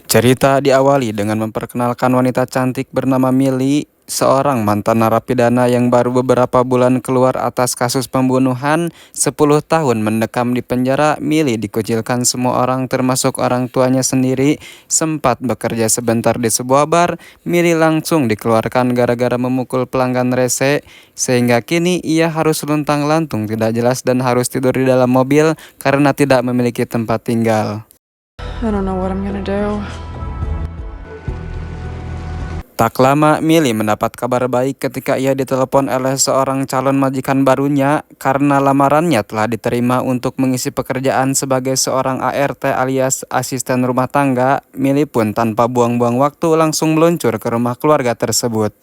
Cerita diawali dengan memperkenalkan wanita cantik bernama Millie, seorang mantan narapidana yang baru beberapa bulan keluar atas kasus pembunuhan. 10 tahun mendekam di penjara, Millie dikucilkan semua orang termasuk orang tuanya sendiri. Sempat bekerja sebentar di sebuah bar, Millie langsung dikeluarkan gara-gara memukul pelanggan rese. Sehingga kini ia harus luntang-lantung tidak jelas dan harus tidur di dalam mobil karena tidak memiliki tempat tinggal. I don't know what I'm gonna do. Tak lama, Millie mendapat kabar baik ketika ia ditelepon oleh seorang calon majikan barunya karena lamarannya telah diterima untuk mengisi pekerjaan sebagai seorang ART alias asisten rumah tangga. Millie pun tanpa buang-buang waktu langsung meluncur ke rumah keluarga tersebut.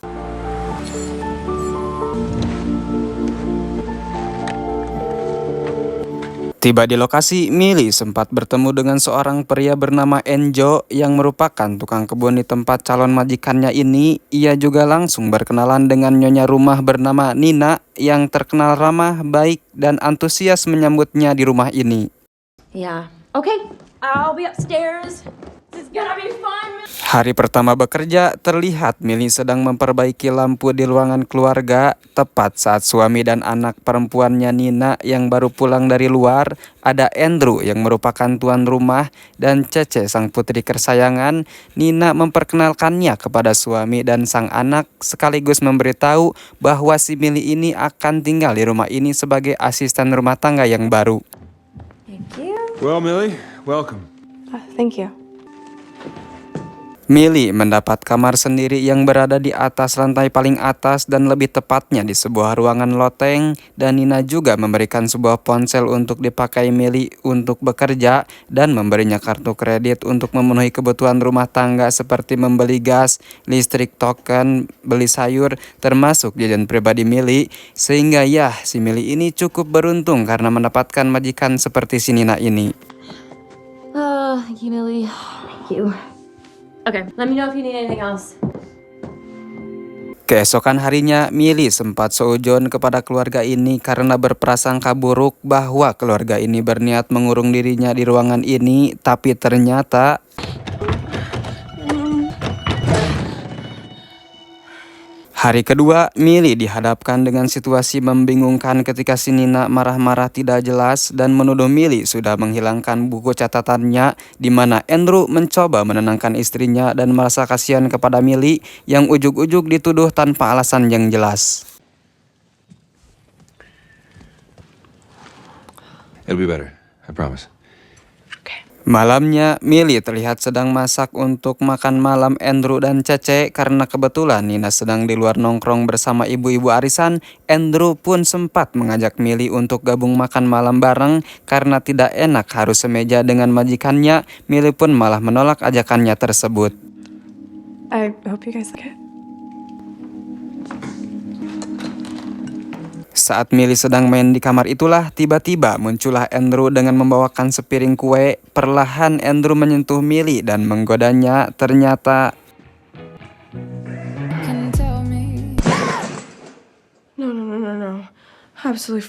Tiba di lokasi, Millie sempat bertemu dengan seorang pria bernama Enjo yang merupakan tukang kebun di tempat calon majikannya ini. Ia juga langsung berkenalan dengan nyonya rumah bernama Nina yang terkenal ramah, baik, dan antusias menyambutnya di rumah ini. Yeah. Okay, I'll be upstairs. This is gonna be fun. Hari pertama bekerja, terlihat Millie sedang memperbaiki lampu di ruangan keluarga. Tepat saat suami dan anak perempuannya Nina yang baru pulang dari luar, ada Andrew yang merupakan tuan rumah, dan Cece sang putri kesayangan. Nina memperkenalkannya kepada suami dan sang anak, sekaligus memberitahu bahwa si Millie ini akan tinggal di rumah ini sebagai asisten rumah tangga yang baru. Thank you. Well, Millie, welcome. Thank you. Millie mendapat kamar sendiri yang berada di atas lantai paling atas dan lebih tepatnya di sebuah ruangan loteng, dan Nina juga memberikan sebuah ponsel untuk dipakai Millie untuk bekerja dan memberinya kartu kredit untuk memenuhi kebutuhan rumah tangga seperti membeli gas, listrik, token, beli sayur, termasuk jajan pribadi Millie. Sehingga ya, si Millie ini cukup beruntung karena mendapatkan majikan seperti si Nina ini. Thank you, Millie. Thank you. Okay, let me know if you need anything else. Keesokan harinya, Millie sempat seujon kepada keluarga ini karena berprasangka buruk bahwa keluarga ini berniat mengurung dirinya di ruangan ini, tapi ternyata hari kedua, Millie dihadapkan dengan situasi membingungkan ketika si Nina marah-marah tidak jelas dan menuduh Millie sudah menghilangkan buku catatannya, di mana Andrew mencoba menenangkan istrinya dan merasa kasihan kepada Millie yang ujug-ujug dituduh tanpa alasan yang jelas. It'll be better, I promise. Malamnya, Millie terlihat sedang masak untuk makan malam Andrew dan Cece karena kebetulan Nina sedang di luar nongkrong bersama ibu-ibu arisan. Andrew pun sempat mengajak Millie untuk gabung makan malam bareng karena tidak enak harus semeja dengan majikannya. Millie pun malah menolak ajakannya tersebut. I hope you guys like it. Saat Millie sedang main di kamar itulah, tiba-tiba muncullah Andrew dengan membawakan sepiring kue. Perlahan Andrew menyentuh Millie dan menggodanya. Ternyata No. Absolutely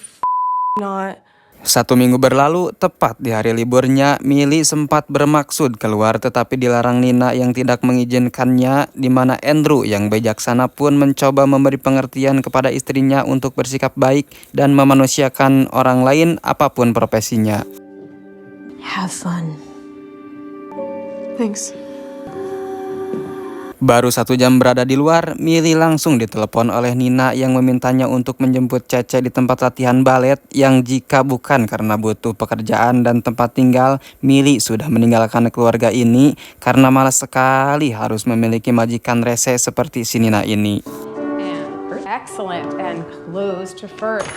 not. 1 minggu berlalu, tepat di hari liburnya, Millie sempat bermaksud keluar tetapi dilarang Nina yang tidak mengizinkannya, di mana Andrew yang bijaksana pun mencoba memberi pengertian kepada istrinya untuk bersikap baik dan memanusiakan orang lain apapun profesinya. Have fun. Thanks. Baru 1 jam berada di luar, Millie langsung ditelepon oleh Nina yang memintanya untuk menjemput Cece di tempat latihan balet, yang jika bukan karena butuh pekerjaan dan tempat tinggal, Millie sudah meninggalkan keluarga ini karena malas sekali harus memiliki majikan rese seperti si Nina ini. Excellent and close to first.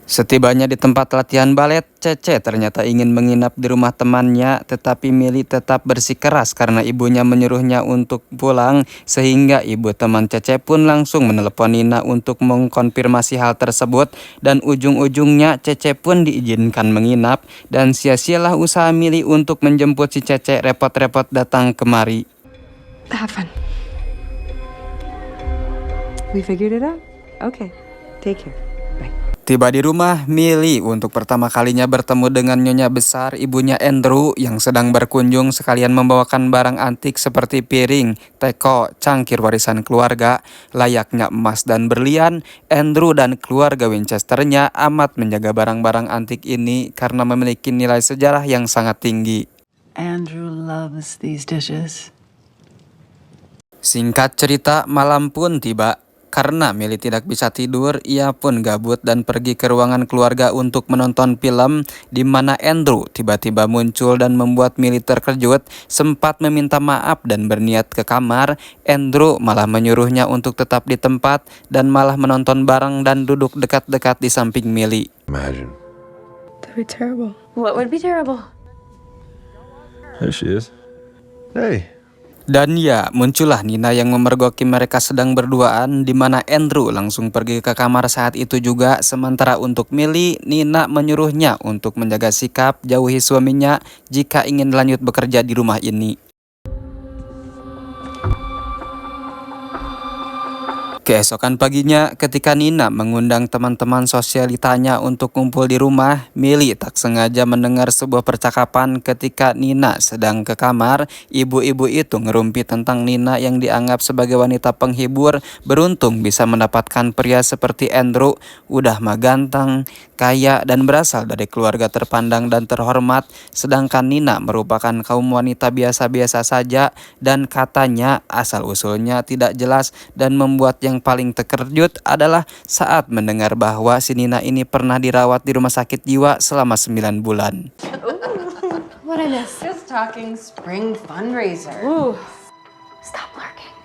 Setibanya di tempat latihan balet, Cece ternyata ingin menginap di rumah temannya, tetapi Millie tetap bersikeras karena ibunya menyuruhnya untuk pulang, sehingga ibu teman Cece pun langsung menelepon Nina untuk mengkonfirmasi hal tersebut, dan ujung-ujungnya Cece pun diizinkan menginap, dan sia-sialah usaha Millie untuk menjemput si Cece repot-repot datang kemari. Have fun. We figured it out? Okay. Take care. Bye. Tiba di rumah Millie untuk pertama kalinya bertemu dengan nyonya besar ibunya Andrew yang sedang berkunjung sekalian membawakan barang antik seperti piring, teko, cangkir warisan keluarga. Layaknya emas dan berlian, Andrew dan keluarga Winchesternya amat menjaga barang-barang antik ini karena memiliki nilai sejarah yang sangat tinggi. Andrew loves these dishes. Singkat cerita, malam pun tiba. Karena Millie tidak bisa tidur, ia pun gabut dan pergi ke ruangan keluarga untuk menonton film, di mana Andrew tiba-tiba muncul dan membuat Millie terkejut. Sempat meminta maaf dan berniat ke kamar, Andrew malah menyuruhnya untuk tetap di tempat dan malah menonton bareng dan duduk dekat-dekat di samping Millie. Imagine. That'd be terrible. What would be terrible? There she is. Hey. Dan ya, muncullah Nina yang memergoki mereka sedang berduaan, di mana Andrew langsung pergi ke kamar saat itu juga. Sementara untuk Millie, Nina menyuruhnya untuk menjaga sikap, jauhi suaminya jika ingin lanjut bekerja di rumah ini. Keesokan paginya, ketika Nina mengundang teman-teman sosialitanya untuk kumpul di rumah, Millie tak sengaja mendengar sebuah percakapan ketika Nina sedang ke kamar. Ibu-ibu itu ngerumpi tentang Nina yang dianggap sebagai wanita penghibur, beruntung bisa mendapatkan pria seperti Andrew, udah mah ganteng, kaya, dan berasal dari keluarga terpandang dan terhormat. Sedangkan Nina merupakan kaum wanita biasa-biasa saja dan katanya asal-usulnya tidak jelas, dan membuat yang paling terkejut adalah saat mendengar bahwa si Nina ini pernah dirawat di rumah sakit jiwa selama 9 bulan. What I miss? Just talking spring fundraiser. Ooh. Stop lurking.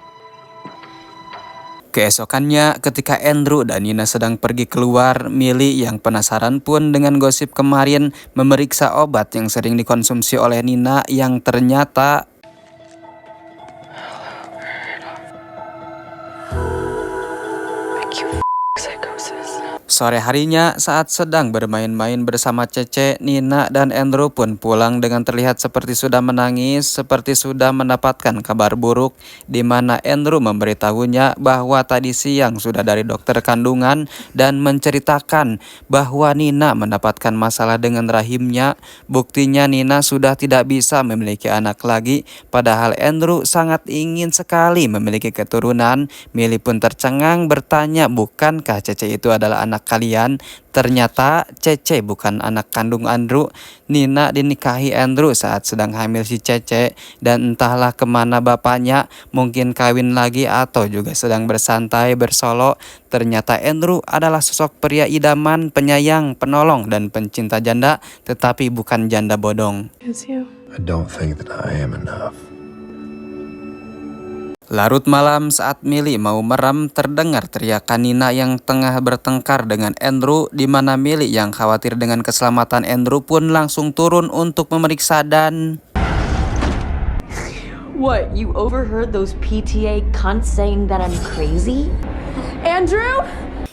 Keesokannya ketika Andrew dan Nina sedang pergi keluar, Millie yang penasaran pun dengan gosip kemarin memeriksa obat yang sering dikonsumsi oleh Nina yang ternyata Psychosis. sore harinya saat sedang bermain-main bersama Cece, Nina dan Andrew pun pulang dengan terlihat seperti sudah menangis, seperti sudah mendapatkan kabar buruk, di mana Andrew memberitahunya bahwa tadi siang sudah dari dokter kandungan dan menceritakan bahwa Nina mendapatkan masalah dengan rahimnya. Buktinya Nina sudah tidak bisa memiliki anak lagi, padahal Andrew sangat ingin sekali memiliki keturunan. Millie pun tercengang bertanya, bukankah Cece itu adalah anak kalian? Ternyata Cece bukan anak kandung Andrew. Nina dinikahi Andrew saat sedang hamil si Cece, dan entahlah kemana bapaknya, mungkin kawin lagi atau juga sedang bersantai bersolo. Ternyata Andrew adalah sosok pria idaman, penyayang, penolong, dan pencinta janda, tetapi bukan janda bodong. It's you. I don't think that I am enough. Larut malam saat Millie mau merem, terdengar teriakan Nina yang tengah bertengkar dengan Andrew, di mana Millie yang khawatir dengan keselamatan Andrew pun langsung turun untuk memeriksa dan... What, you overheard those PTA cunts saying that I'm crazy? Andrew?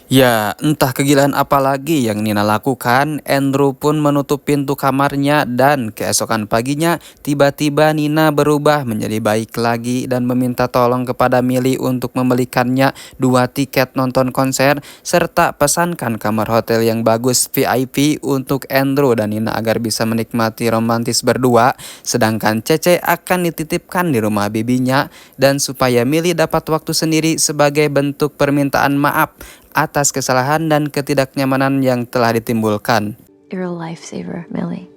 Ya, entah kegilaan apa lagi yang Nina lakukan, Andrew pun menutup pintu kamarnya, dan keesokan paginya tiba-tiba Nina berubah menjadi baik lagi dan meminta tolong kepada Millie untuk membelikannya 2 tiket nonton konser serta pesankan kamar hotel yang bagus VIP untuk Andrew dan Nina agar bisa menikmati romantis berdua, sedangkan Cece akan dititipkan di rumah bibinya dan supaya Millie dapat waktu sendiri sebagai bentuk permintaan maaf atas kesalahan dan ketidaknyamanan yang telah ditimbulkan. You're a lifesaver, Millie.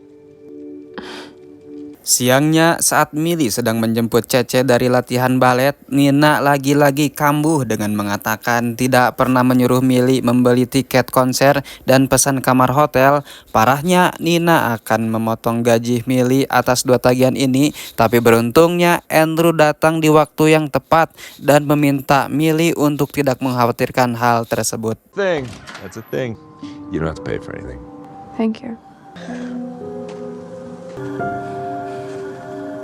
Siangnya saat Millie sedang menjemput Cece dari latihan balet, Nina lagi-lagi kambuh dengan mengatakan tidak pernah menyuruh Millie membeli tiket konser dan pesan kamar hotel. Parahnya, Nina akan memotong gaji Millie atas 2 tagihan ini, tapi beruntungnya Andrew datang di waktu yang tepat dan meminta Millie untuk tidak mengkhawatirkan hal tersebut. Thing. That's a thing. You don't have to pay for anything. Thank you.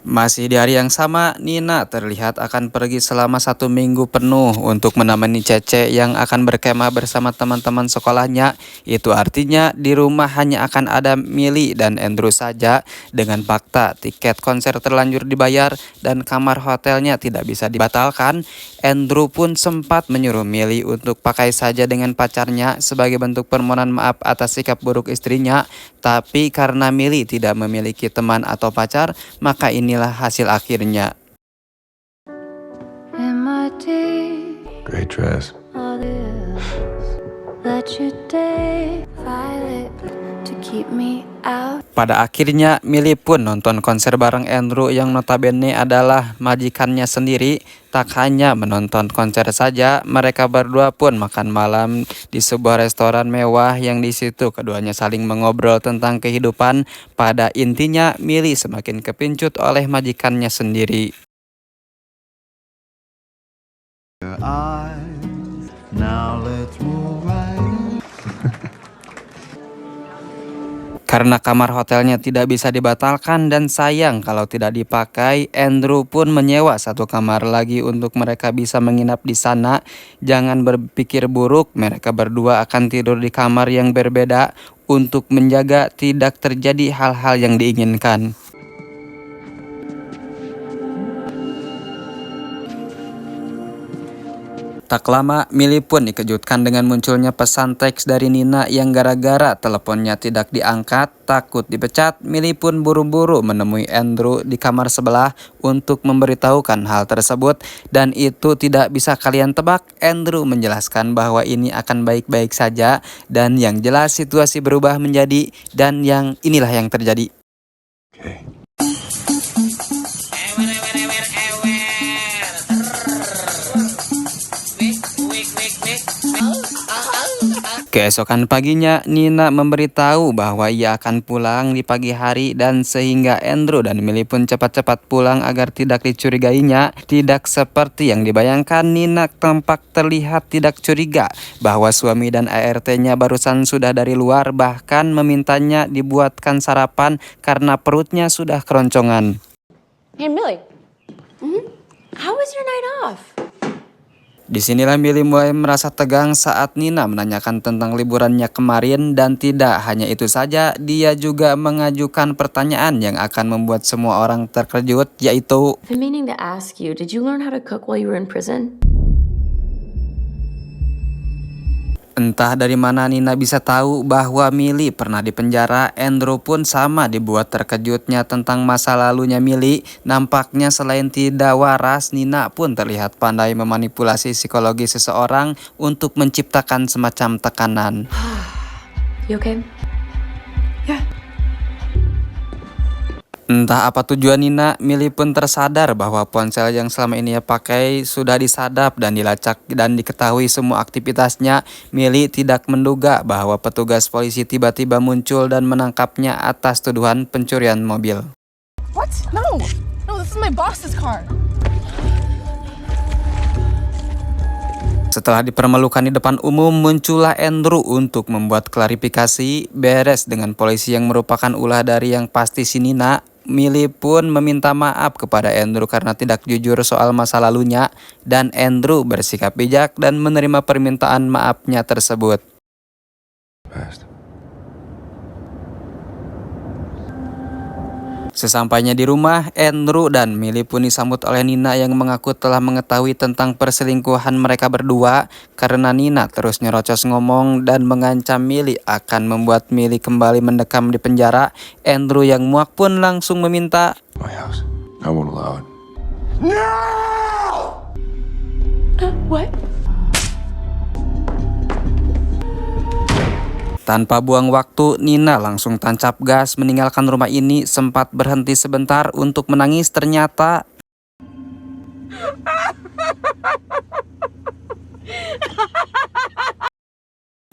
Masih di hari yang sama, Nina terlihat akan pergi selama 1 minggu penuh untuk menemani Cece yang akan berkemah bersama teman-teman sekolahnya. Itu artinya di rumah hanya akan ada Millie dan Andrew saja. Dengan fakta tiket konser terlanjur dibayar dan kamar hotelnya tidak bisa dibatalkan, Andrew pun sempat menyuruh Millie untuk pakai saja dengan pacarnya sebagai bentuk permohonan maaf atas sikap buruk istrinya. Tapi karena Millie tidak memiliki teman atau pacar, maka inilah hasil akhirnya. Great dress. Pada akhirnya Millie pun nonton konser bareng Andrew yang notabene adalah majikannya sendiri. Tak hanya menonton konser saja, mereka berdua pun makan malam di sebuah restoran mewah yang di situ keduanya saling mengobrol tentang kehidupan. Pada intinya Millie semakin kepincut oleh majikannya sendiri. Karena kamar hotelnya tidak bisa dibatalkan dan sayang kalau tidak dipakai, Andrew pun menyewa 1 kamar lagi untuk mereka bisa menginap di sana. Jangan berpikir buruk, mereka berdua akan tidur di kamar yang berbeda untuk menjaga tidak terjadi hal-hal yang diinginkan. Tak lama, Millie pun dikejutkan dengan munculnya pesan teks dari Nina yang gara-gara teleponnya tidak diangkat. Takut dipecat, Millie pun buru-buru menemui Andrew di kamar sebelah untuk memberitahukan hal tersebut. Dan itu tidak bisa kalian tebak, Andrew menjelaskan bahwa ini akan baik-baik saja. Dan yang jelas situasi berubah menjadi, dan yang inilah yang terjadi. Okay. Keesokan paginya, Nina memberitahu bahwa ia akan pulang di pagi hari dan sehingga Andrew dan Millie pun cepat-cepat pulang agar tidak dicurigainya. Tidak seperti yang dibayangkan, Nina tampak terlihat tidak curiga bahwa suami dan ART-nya barusan sudah dari luar, bahkan memintanya dibuatkan sarapan karena perutnya sudah keroncongan. Hey, Millie. How was your night off? Disinilah Millie mulai merasa tegang saat Nina menanyakan tentang liburannya kemarin, dan tidak hanya itu saja, dia juga mengajukan pertanyaan yang akan membuat semua orang terkejut, yaitu, I've been meaning to ask you, did you learn how to cook while you were in prison? entah dari mana Nina bisa tahu bahwa Millie pernah dipenjara. Andrew pun sama dibuat terkejutnya tentang masa lalunya Millie. Nampaknya selain tidak waras, Nina pun terlihat pandai memanipulasi psikologi seseorang untuk menciptakan semacam tekanan. You okay? Entah apa tujuan Nina, Millie pun tersadar bahwa ponsel yang selama ini ia pakai sudah disadap dan dilacak dan diketahui semua aktivitasnya. Millie tidak menduga bahwa petugas polisi tiba-tiba muncul dan menangkapnya atas tuduhan pencurian mobil. What? No. No, this is my boss's car. Setelah dipermalukan di depan umum, muncullah Andrew untuk membuat klarifikasi. Beres dengan polisi yang merupakan ulah dari yang pasti si Nina, Millie pun meminta maaf kepada Andrew karena tidak jujur soal masa lalunya, dan Andrew bersikap bijak dan menerima permintaan maafnya tersebut. Past. Sesampainya di rumah, Andrew dan Millie pun disambut oleh Nina yang mengaku telah mengetahui tentang perselingkuhan mereka berdua. Karena Nina terus nyerocos ngomong dan mengancam Millie akan membuat Millie kembali mendekam di penjara, Andrew yang muak pun langsung meminta, My house. I won't allow it. What? Tanpa buang waktu, Nina langsung tancap gas meninggalkan rumah ini. Sempat berhenti sebentar untuk menangis, ternyata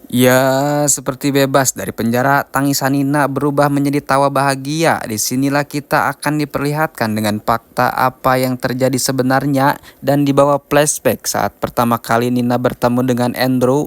ya, seperti bebas dari penjara, tangisan Nina berubah menjadi tawa bahagia. Disinilah kita akan diperlihatkan dengan fakta apa yang terjadi sebenarnya dan dibawa flashback saat pertama kali Nina bertemu dengan Andrew.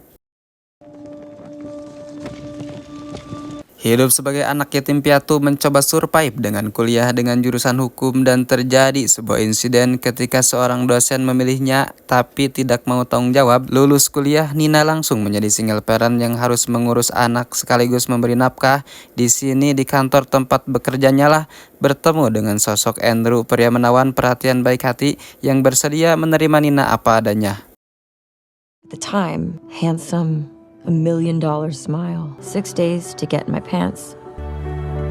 Hidup sebagai anak yatim piatu mencoba survive dengan kuliah dengan jurusan hukum dan terjadi sebuah insiden ketika seorang dosen memilihnya tapi tidak mau tanggung jawab. Lulus kuliah, Nina langsung menjadi single parent yang harus mengurus anak sekaligus memberi nafkah. Di sini di kantor tempat bekerjanya lah bertemu dengan sosok Andrew, pria menawan perhatian baik hati yang bersedia menerima Nina apa adanya. At the time, handsome, $1 million smile, 6 days to get in my pants.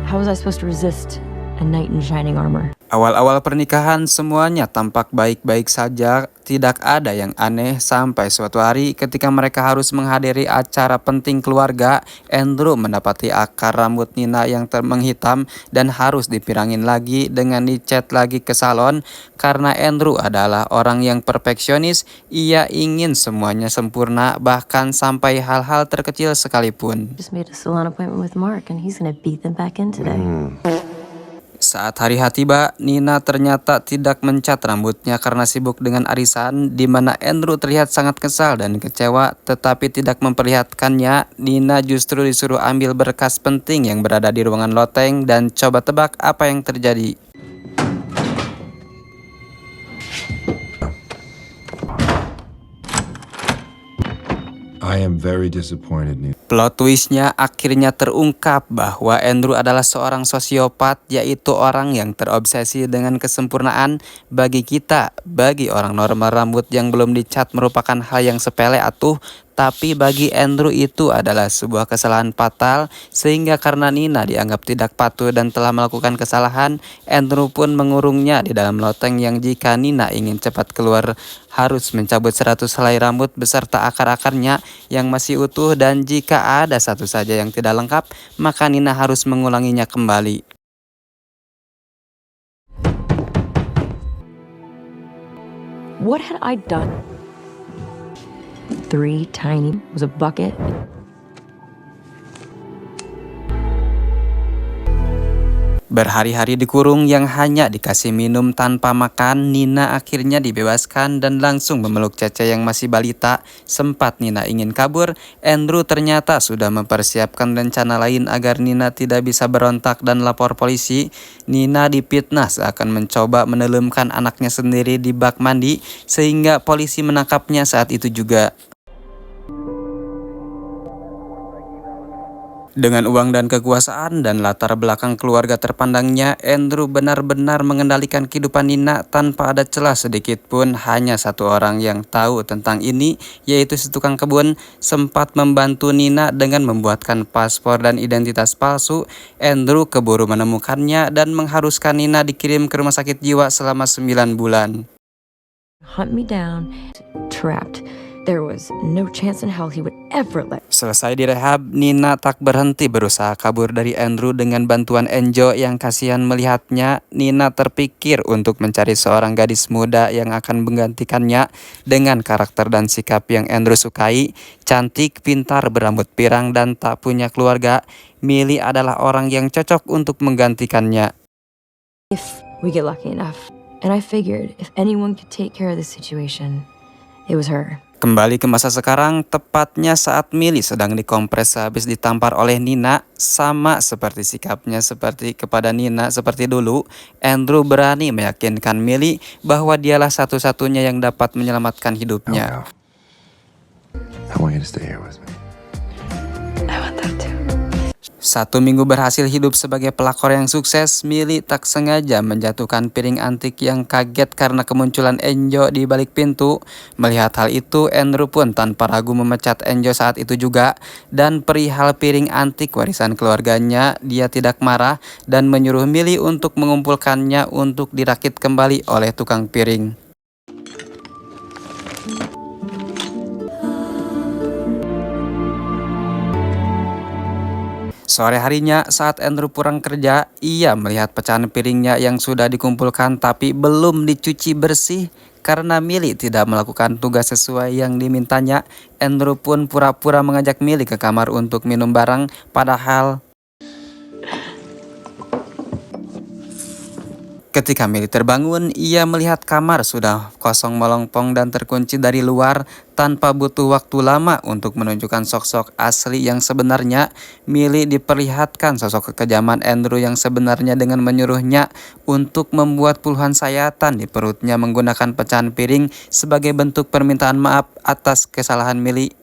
How was I supposed to resist a knight in shining armor? Awal-awal pernikahan semuanya tampak baik-baik saja, tidak ada yang aneh sampai suatu hari ketika mereka harus menghadiri acara penting keluarga. Andrew mendapati akar rambut Nina yang menghitam dan harus dipirangin lagi dengan dicat lagi ke salon. Karena Andrew adalah orang yang perfeksionis, ia ingin semuanya sempurna bahkan sampai hal-hal terkecil sekalipun. Just made a salon appointment with Mark and he's gonna beat them back in today. Saat hari H tiba, Nina ternyata tidak mencat rambutnya karena sibuk dengan arisan, di mana Andrew terlihat sangat kesal dan kecewa, tetapi tidak memperlihatkannya. Nina justru disuruh ambil berkas penting yang berada di ruangan loteng dan coba tebak apa yang terjadi. I am very disappointed, Nina. Plot twistnya akhirnya terungkap bahwa Andrew adalah seorang sosiopat, yaitu orang yang terobsesi dengan kesempurnaan. Bagi kita, bagi orang normal, rambut yang belum dicat merupakan hal yang sepele atuh. Tapi bagi Andrew itu adalah sebuah kesalahan fatal, sehingga karena Nina dianggap tidak patuh dan telah melakukan kesalahan, Andrew pun mengurungnya di dalam loteng yang jika Nina ingin cepat keluar harus mencabut 100 helai rambut beserta akar-akarnya yang masih utuh, dan jika ada satu saja yang tidak lengkap, maka Nina harus mengulanginya kembali. What had I done? 3 tiny was a bucket. Berhari-hari dikurung yang hanya dikasih minum tanpa makan, Nina akhirnya dibebaskan dan langsung memeluk Cece yang masih balita. Sempat Nina ingin kabur, Andrew ternyata sudah mempersiapkan rencana lain agar Nina tidak bisa berontak dan lapor polisi. Nina dipitnah seakan mencoba menelumkan anaknya sendiri di bak mandi, sehingga polisi menangkapnya saat itu juga. Dengan uang dan kekuasaan dan latar belakang keluarga terpandangnya, Andrew benar-benar mengendalikan kehidupan Nina tanpa ada celah sedikit pun. Hanya satu orang yang tahu tentang ini, yaitu si tukang kebun. Sempat membantu Nina dengan membuatkan paspor dan identitas palsu. Andrew keburu menemukannya dan mengharuskan Nina dikirim ke rumah sakit jiwa selama 9 bulan. Hunt me down, trapped. There was no chance in hell he would ever let. Selesai direhab, Nina tak berhenti berusaha kabur dari Andrew dengan bantuan Enjo yang kasihan melihatnya. Nina terpikir untuk mencari seorang gadis muda yang akan menggantikannya dengan karakter dan sikap yang Andrew sukai. Cantik, pintar, berambut pirang, dan tak punya keluarga, Millie adalah orang yang cocok untuk menggantikannya. If we get lucky enough. And I figured if anyone could take care of the situation, it was her. Kembali ke masa sekarang, tepatnya saat Millie sedang dikompres habis ditampar oleh Nina. Sama seperti sikapnya seperti kepada Nina seperti dulu, Andrew berani meyakinkan Millie bahwa dialah satu-satunya yang dapat menyelamatkan hidupnya. I want you to stay here with me. I want that too. 1 minggu berhasil hidup sebagai pelakor yang sukses, Millie tak sengaja menjatuhkan piring antik yang kaget karena kemunculan Enjo di balik pintu. Melihat hal itu, Andrew pun tanpa ragu memecat Enjo saat itu juga. Dan perihal piring antik warisan keluarganya, dia tidak marah dan menyuruh Millie untuk mengumpulkannya untuk dirakit kembali oleh tukang piring. Sore harinya saat Andrew pulang kerja, ia melihat pecahan piringnya yang sudah dikumpulkan tapi belum dicuci bersih. Karena Millie tidak melakukan tugas sesuai yang dimintanya, Andrew pun pura-pura mengajak Millie ke kamar untuk minum bareng, padahal Ketika Milly terbangun, ia melihat kamar sudah kosong melompong dan terkunci dari luar. Tanpa butuh waktu lama untuk menunjukkan sosok asli yang sebenarnya, Milly diperlihatkan sosok kekejaman Andrew yang sebenarnya dengan menyuruhnya untuk membuat puluhan sayatan di perutnya menggunakan pecahan piring sebagai bentuk permintaan maaf atas kesalahan Milly.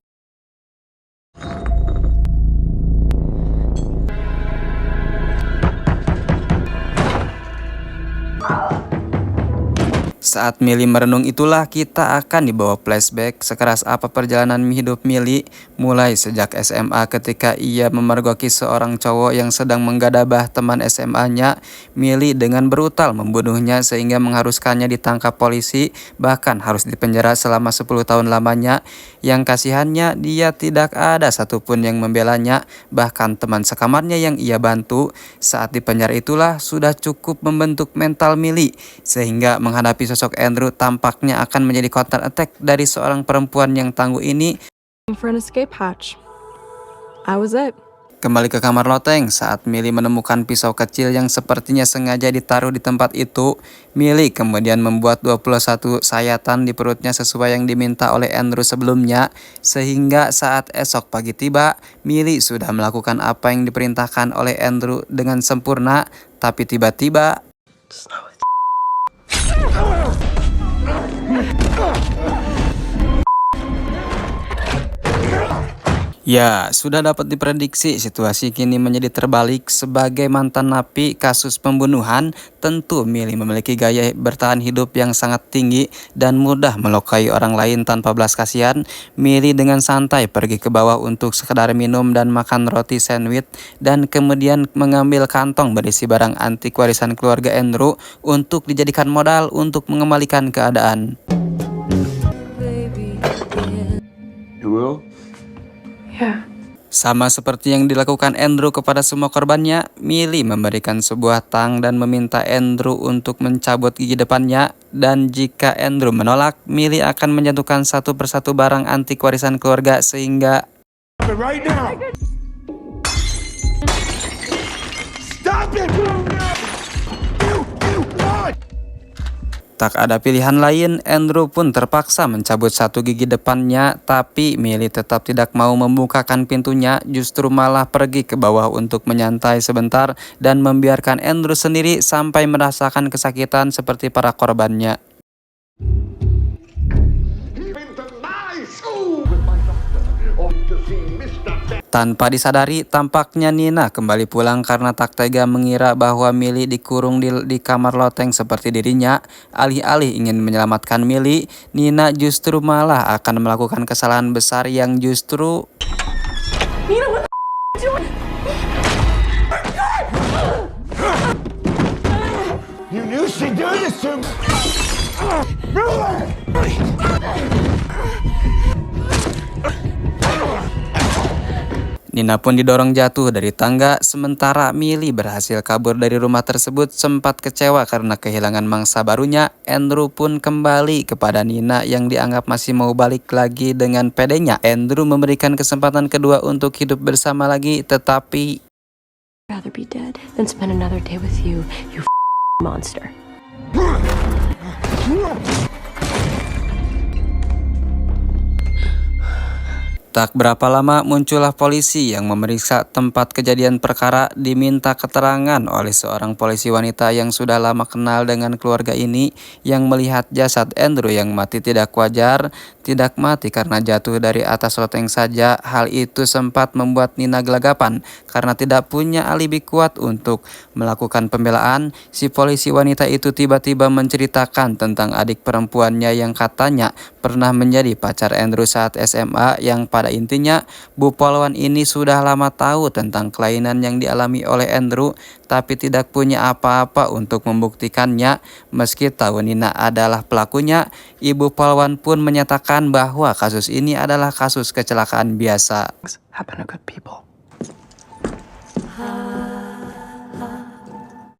Saat Milly merenung itulah kita akan dibawa flashback sekeras apa perjalanan hidup Milly mulai sejak SMA ketika ia memergoki seorang cowok yang sedang menggadabah teman SMA-nya. Milly dengan brutal membunuhnya sehingga mengharuskannya ditangkap polisi, bahkan harus dipenjara selama 10 tahun lamanya. Yang kasihannya dia tidak ada satupun yang membelanya, bahkan teman sekamarnya yang ia bantu saat di penjara itulah sudah cukup membentuk mental Milly sehingga menghadapi sosok Andrew tampaknya akan menjadi counter attack dari seorang perempuan yang tangguh ini. For an escape hatch. I was it. Kembali ke kamar loteng saat Milly menemukan pisau kecil yang sepertinya sengaja ditaruh di tempat itu. Milly kemudian membuat 21 sayatan di perutnya sesuai yang diminta oleh Andrew sebelumnya. Sehingga saat esok pagi tiba, Milly sudah melakukan apa yang diperintahkan oleh Andrew dengan sempurna. Tapi tiba-tiba ya, sudah dapat diprediksi situasi kini menjadi terbalik. Sebagai mantan napi kasus pembunuhan, tentu Milly memiliki gaya bertahan hidup yang sangat tinggi dan mudah melukai orang lain tanpa belas kasihan. Milly dengan santai pergi ke bawah untuk sekedar minum dan makan roti sandwich dan kemudian mengambil kantong berisi barang antik warisan keluarga Andrew untuk dijadikan modal untuk mengembalikan keadaan. You will? Yeah. Sama seperti yang dilakukan Andrew kepada semua korbannya, Milly memberikan sebuah tang dan meminta Andrew untuk mencabut gigi depannya. Dan jika Andrew menolak, Milly akan menjatuhkan satu persatu barang antik warisan keluarga sehingga Right now! Stop it! tak ada pilihan lain. Andrew pun terpaksa mencabut satu gigi depannya, tapi Milly tetap tidak mau membukakan pintunya, justru malah pergi ke bawah untuk menyantai sebentar dan membiarkan Andrew sendiri sampai merasakan kesakitan seperti para korbannya. Tanpa disadari, tampaknya Nina kembali pulang karena tak tega mengira bahwa Milly dikurung di kamar loteng seperti dirinya. Alih-alih ingin menyelamatkan Milly, Nina justru malah akan melakukan kesalahan besar yang justru Nina, what the you doing? You knew she'd do this to me! Nina pun didorong jatuh dari tangga, sementara Milly berhasil kabur dari rumah tersebut. Sempat kecewa karena kehilangan mangsa barunya, Andrew pun kembali kepada Nina yang dianggap masih mau balik lagi. Dengan pedenya, Andrew memberikan kesempatan kedua untuk hidup bersama lagi, tetapi I'd rather be dead than spend another day with you, you monster. tak berapa lama muncullah polisi yang memeriksa tempat kejadian perkara. Diminta keterangan oleh seorang polisi wanita yang sudah lama kenal dengan keluarga ini, yang melihat jasad Andrew yang mati tidak wajar, tidak mati karena jatuh dari atas loteng saja. Hal itu sempat membuat Nina gelagapan karena tidak punya alibi kuat untuk melakukan pembelaan. Si polisi wanita itu tiba-tiba menceritakan tentang adik perempuannya yang katanya pernah menjadi pacar Andrew saat SMA, yang pada intinya Bu Polwan ini sudah lama tahu tentang kelainan yang dialami oleh Andrew, tapi tidak punya apa-apa untuk membuktikannya. Meski tahu Nina adalah pelakunya, Ibu Polwan pun menyatakan bahwa kasus ini adalah kasus kecelakaan biasa. Happen to good people.